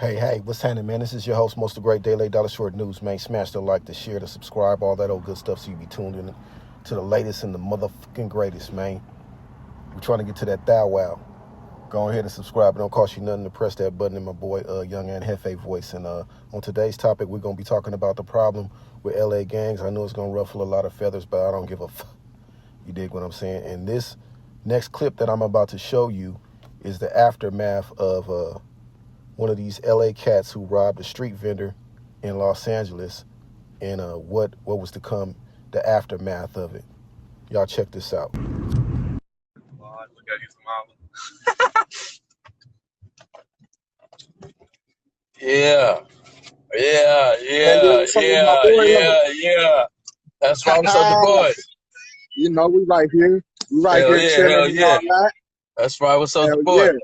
Hey, what's happening, man? This is your host, Most of the Great Daily Dollar Short News, man. Smash the like, the share, the subscribe, all that old good stuff so you be tuned in to the latest and the motherfucking greatest, man. We're trying to get to that thou wow. Go ahead and subscribe. It don't cost you nothing to press that button in my boy, Young and Hefe voice. And on today's topic, we're going to be talking about the problem with LA gangs. I know it's going to ruffle a lot of feathers, but I don't give a fuck. You dig what I'm saying? And this next clip that I'm about to show you is the aftermath of one of these LA cats who robbed a street vendor in Los Angeles, and what was to come, the aftermath of it. Y'all check this out. Look at his mama. Yeah. That's right. What's up, the boys? You know, we right here. We right here chilling and all that. That's right. What's up, the boys?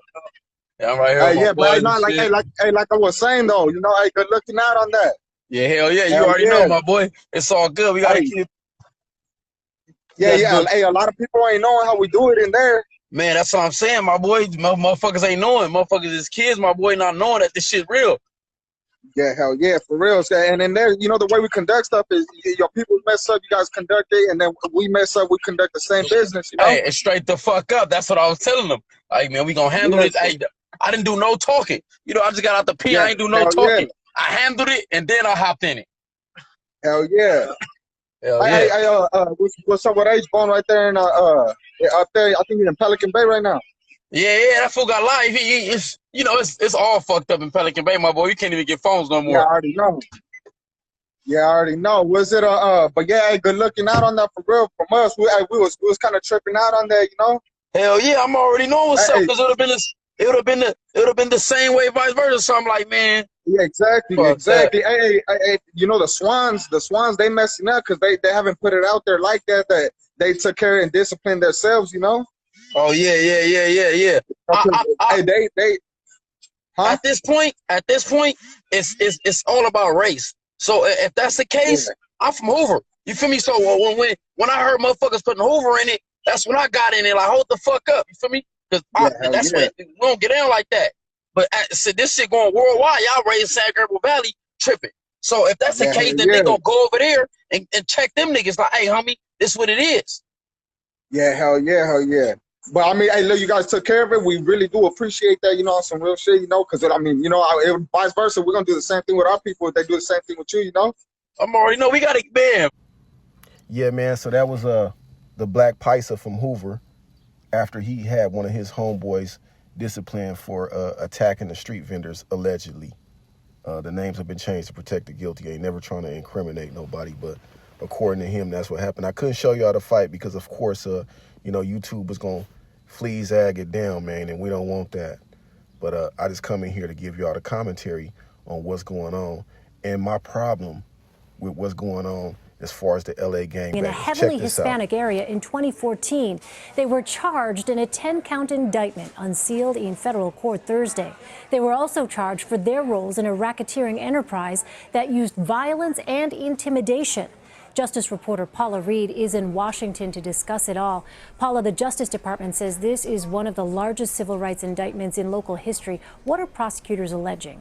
Yeah, I'm right here. Yeah, but like I was saying though, you know, good looking out on that. Yeah, hell yeah. You already know, my boy. It's all good. We gotta keep. Yeah. Hey, a lot of people ain't knowing how we do it in there. Man, that's what I'm saying, my boy. Motherfuckers ain't knowing. Motherfuckers is kids, my boy, not knowing that this shit real. Yeah, hell yeah, for real. And in there, you know, the way we conduct stuff is your people mess up, you guys conduct it, and then we mess up, we conduct the same business, you know? Hey, it's straight the fuck up. That's what I was telling them. Like, man, we gonna handle it. Hey, I didn't do no talking. You know, I just got out the pee. I ain't do no talking. I handled it, and then I hopped in it. Hell yeah. Hell yeah. What's up with H-Bone right there in up there? I think he's in Pelican Bay right now. Yeah, that fool got life. It's you know, it's all fucked up in Pelican Bay, my boy. You can't even get phones no more. Yeah, I already know. Yeah, I already know. Was it but yeah, hey, good looking out on that for real from us. We was kind of tripping out on that, you know. Hell yeah, I'm already knowing what's up, because it would have been the same way, vice versa. So I'm like, man. Yeah, exactly. Hey, you know, the swans, they messing up because they haven't put it out there like that. That they took care and disciplined themselves, you know. Oh yeah. At this point, it's all about race. So if that's the case, I'm from Hoover. You feel me? So when I heard motherfuckers putting Hoover in it, that's when I got in it. Like, hold the fuck up. You feel me? Because when we don't get in like that. But so this shit going worldwide. Y'all raised San Gabriel Valley tripping. So if that's the case, then they gonna go over there and check them niggas. Like, hey, homie, this is what it is. Yeah, hell yeah. But I mean, hey, look, you guys took care of it. We really do appreciate that, you know, some real shit, you know, because I mean, you know, vice versa, we're gonna do the same thing with our people if they do the same thing with you, you know. I'm already know we got it, man. Yeah, man. So that was the Black Paisa from Hoover, after he had one of his homeboys disciplined for attacking the street vendors allegedly. The names have been changed to protect the guilty. Ain't never trying to incriminate nobody, but according to him, that's what happened. I couldn't show y'all the fight because, of course, you know, YouTube was gonna fleas ag it down, man, and we don't want that. But I just come in here to give y'all the commentary on what's going on and my problem with what's going on as far as the LA gang. In a heavily Hispanic area in 2014, they were charged in a 10-count indictment unsealed in federal court Thursday. They were also charged for their roles in a racketeering enterprise that used violence and intimidation. Justice reporter Paula Reed is in Washington to discuss it all. Paula, the Justice Department says this is one of the largest civil rights indictments in local history. What are prosecutors alleging?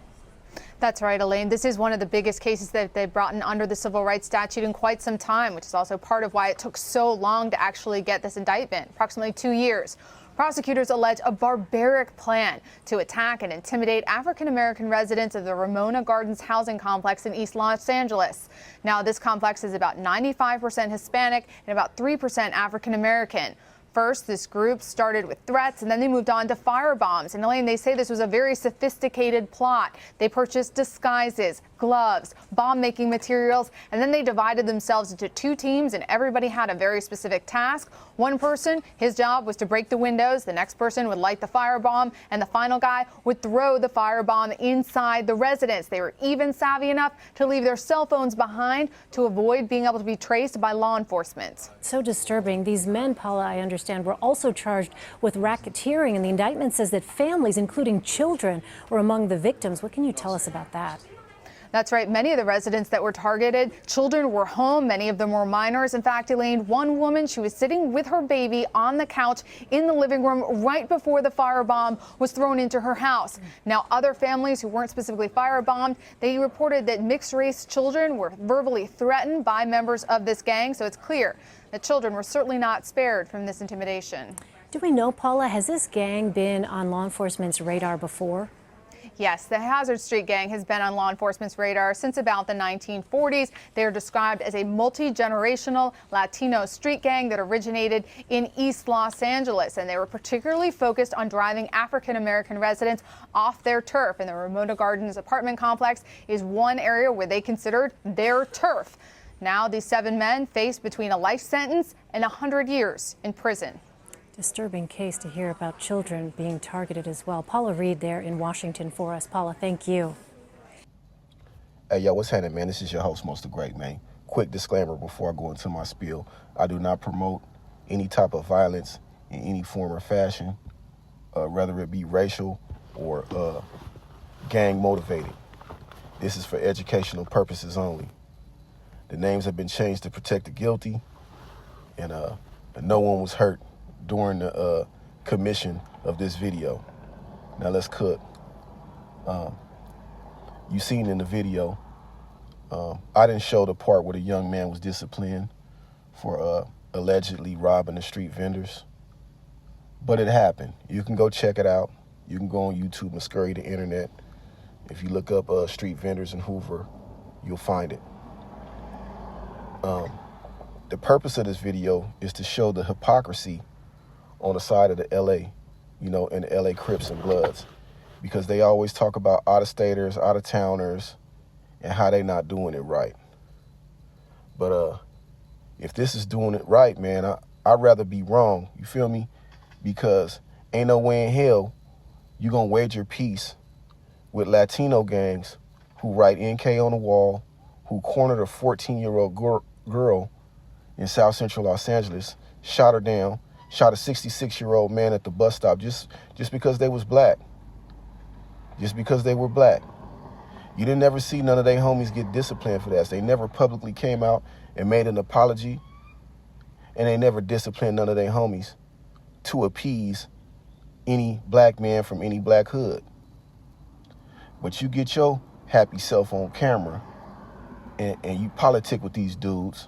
That's right, Elaine. This is one of the biggest cases that they've brought in under the civil rights statute in quite some time, which is also part of why it took so long to actually get this indictment, approximately 2 years. Prosecutors allege a barbaric plan to attack and intimidate African-American residents of the Ramona Gardens housing complex in East Los Angeles. Now, this complex is about 95% Hispanic and about 3% African-American. First, this group started with threats, and then they moved on to firebombs. And Elaine, they say this was a very sophisticated plot. They purchased disguises, gloves, bomb-making materials, and then they divided themselves into 2 teams, and everybody had a very specific task. One person, his job was to break the windows. The next person would light the firebomb, and the final guy would throw the firebomb inside the residence. They were even savvy enough to leave their cell phones behind to avoid being able to be traced by law enforcement. So disturbing. These men, Paula, I understand, were also charged with racketeering, and the indictment says that families, including children, were among the victims. What can you tell us about that? That's right. Many of the residents that were targeted, children were home. Many of them were minors. In fact, Elaine, one woman, she was sitting with her baby on the couch in the living room right before the firebomb was thrown into her house. Now, other families who weren't specifically firebombed, they reported that mixed race children were verbally threatened by members of this gang. So it's clear that children were certainly not spared from this intimidation. Do we know, Paula, has this gang been on law enforcement's radar before? Yes, the Hazard Street Gang has been on law enforcement's radar since about the 1940s. They are described as a multi-generational Latino street gang that originated in East Los Angeles, and they were particularly focused on driving African-American residents off their turf. And the Ramona Gardens apartment complex is one area where they considered their turf. Now these 7 men face between a life sentence and 100 years in prison. Disturbing case to hear about children being targeted as well. Paula Reed there in Washington for us. Paula, thank you. Hey, yo, what's happening, man? This is your host, Most the Great, man. Quick disclaimer before I go into my spiel. I do not promote any type of violence in any form or fashion, whether it be racial or gang motivated. This is for educational purposes only. The names have been changed to protect the guilty, and no one was hurt during the commission of this video. Now let's cook. You seen in the video, I didn't show the part where the young man was disciplined for allegedly robbing the street vendors, but it happened. You can go check it out. You can go on YouTube and scurry the internet. If you look up street vendors in Hoover, you'll find it. The purpose of this video is to show the hypocrisy on the side of the LA, in the LA Crips and Bloods, because they always talk about out-of-staters, out-of-towners, and how they not doing it right. But if this is doing it right, man, I'd rather be wrong, you feel me? Because ain't no way in hell you gonna wager peace with Latino gangs who write NK on the wall, who cornered a 14-year-old girl in South Central Los Angeles, shot her down, shot a 66-year-old man at the bus stop just because they was black. Just because they were black. You didn't ever see none of their homies get disciplined for that. They never publicly came out and made an apology, and they never disciplined none of their homies to appease any black man from any black hood. But you get your happy self on camera and you politic with these dudes,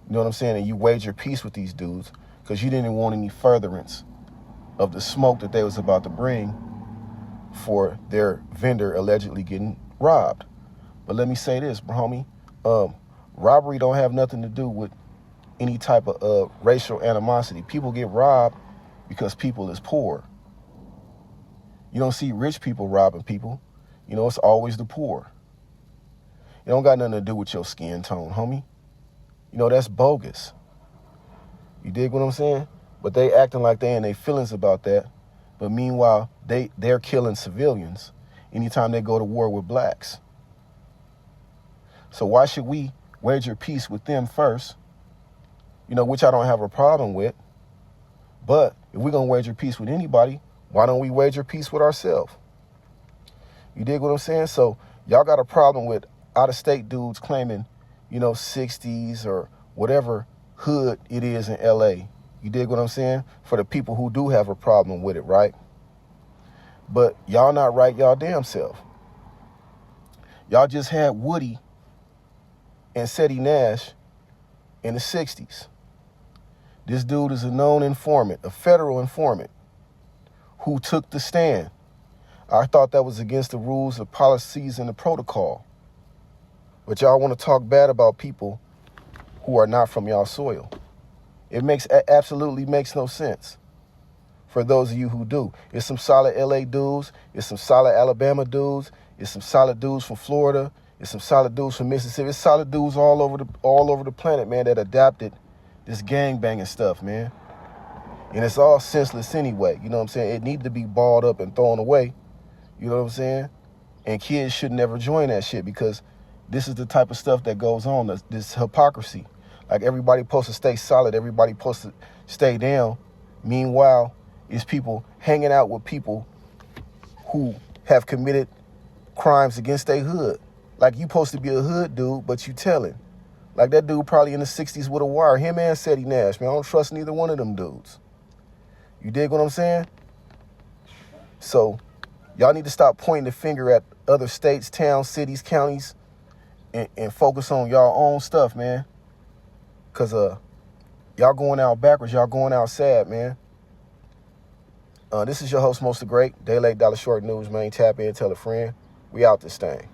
you know what I'm saying, and you wager peace with these dudes because you didn't want any furtherance of the smoke that they was about to bring for their vendor allegedly getting robbed. But let me say this, homie, robbery don't have nothing to do with any type of racial animosity. People get robbed because people is poor. You don't see rich people robbing people. It's always the poor. It don't got nothing to do with your skin tone, homie. That's bogus. You dig what I'm saying? But they acting like they in their feelings about that. But meanwhile, they're killing civilians anytime they go to war with blacks. So why should we wager peace with them first? Which I don't have a problem with. But if we're going to wager peace with anybody, why don't we wager peace with ourselves? You dig what I'm saying? So y'all got a problem with out-of-state dudes claiming, 60s or whatever hood it is in LA. You dig what I'm saying? For the people who do have a problem with it, right? But y'all not right y'all damn self. Y'all just had Woody and Seti Nash in the 60s. This dude is a known informant, a federal informant, who took the stand. I thought that was against the rules, the policies, and the protocol. But y'all want to talk bad about people who are not from y'all soil. It absolutely makes no sense for those of you who do. It's some solid LA dudes. It's some solid Alabama dudes. It's some solid dudes from Florida. It's some solid dudes from Mississippi. It's solid dudes all over the planet, man, that adapted this gangbanging stuff, man. And it's all senseless anyway. You know what I'm saying? It needs to be balled up and thrown away. You know what I'm saying? And kids should never join that shit because this is the type of stuff that goes on, this hypocrisy. Like everybody supposed to stay solid, everybody supposed to stay down. Meanwhile, it's people hanging out with people who have committed crimes against their hood. Like, you supposed to be a hood dude, but you telling. Like, that dude probably in the 60s with a wire. Him and Seti Nash, man. I don't trust neither one of them dudes. You dig what I'm saying? So, y'all need to stop pointing the finger at other states, towns, cities, counties, and focus on y'all own stuff, man. Because y'all going out backwards. Y'all going out sad, man. This is your host, Most the Great. Day Late, Dollar Short News, man. Tap in, tell a friend. We out this thing.